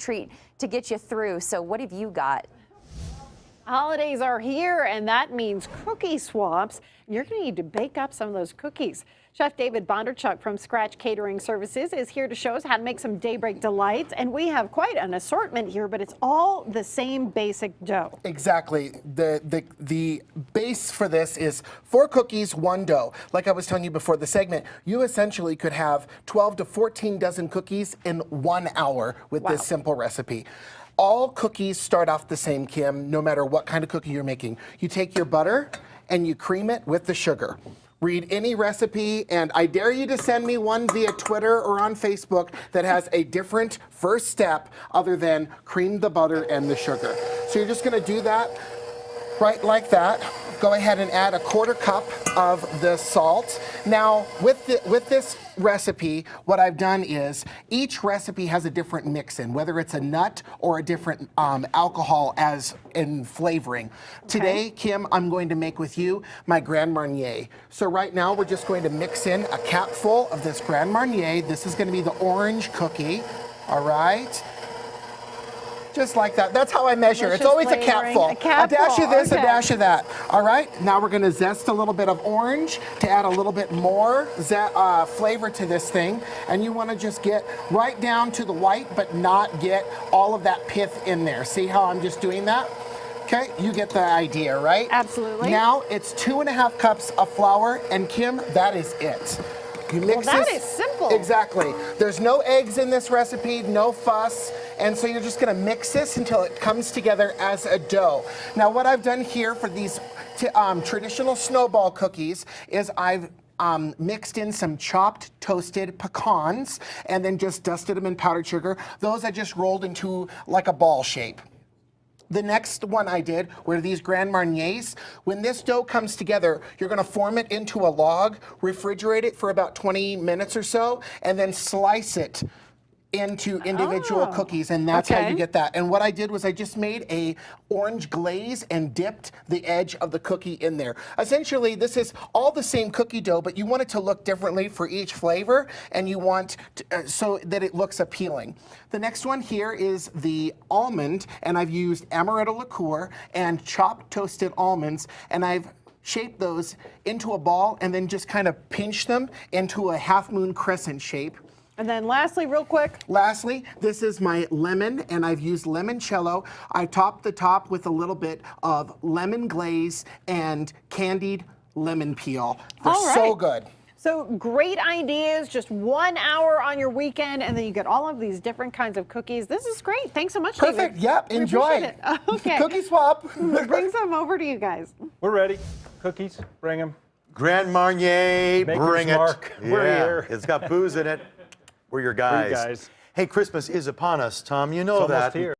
treat to get you through. So what have you got? Holidays are here, and that means cookie swaps. You're going to need to bake up some of those cookies. Chef David Bondarchuk from Scratch Catering Services is here to show us how to make some Daybreak delights. And we have quite an assortment here, but it's all the same basic dough. Exactly. The base for this is 4 cookies, 1 dough. Like I was telling you before the segment, you essentially could have 12 to 14 dozen cookies in 1 hour with this simple recipe. All cookies start off the same, Kim, no matter what kind of cookie you're making. You take your butter and you cream it with the sugar. Read any recipe, and I dare you to send me one via Twitter or on Facebook that has a different first step other than cream the butter and the sugar. So you're just gonna do that right like that. Go ahead and add a 1/4 cup of the salt. Now, with this recipe, what I've done is each recipe has a different mix-in, whether it's a nut or a different alcohol as in flavoring. Today, Kim, I'm going to make with you my Grand Marnier. So right now, we're just going to mix in a capful of this Grand Marnier. This is going to be the orange cookie, all right? Just like that. That's how I measure. Delicious it's always a flavoring. capful. A capful. A dash of this, Okay. a dash of that. All right, now we're gonna zest a little bit of orange to add a little bit more flavor to this thing. And you wanna just get right down to the white, but not get all of that pith in there. See how I'm just doing that? Okay, you get the idea, right? Absolutely. Now it's 2½ cups of flour, and Kim, that is it. You mix Well, that this. is simple. Exactly. There's no eggs in this recipe, no fuss. And so you're just gonna mix this until it comes together as a dough. Now what I've done here for these traditional snowball cookies is I've mixed in some chopped toasted pecans and then just dusted them in powdered sugar. Those I just rolled into like a ball shape. The next one I did were these Grand Marniers. When this dough comes together, you're gonna form it into a log, refrigerate it for about 20 minutes or so, and then slice it into individual cookies, and that's how you get that. And what I did was I just made a orange glaze and dipped the edge of the cookie in there. Essentially, this is all the same cookie dough, but you want it to look differently for each flavor, and you want to, so that it looks appealing. The next one here is the almond, and I've used amaretto liqueur and chopped toasted almonds, and I've shaped those into a ball and then just kind of pinch them into a half-moon crescent shape. And then lastly, real quick. Lastly, this is my lemon, and I've used limoncello. I topped the top with a little bit of lemon glaze and candied lemon peel. They're so good. So great ideas, just 1 hour on your weekend, and then you get all of these different kinds of cookies. This is great. Thanks so much, Perfect. David. Yep. We Enjoy. appreciate it. Okay. Cookie swap. Bring some over to you guys. We're ready. Cookies, bring them. Grand Marnier, Maker's bring it. Mark, we're here. It's got booze in it. We're your guys. We're you guys. Hey, Christmas is upon us, Tom. You know It's almost that. here.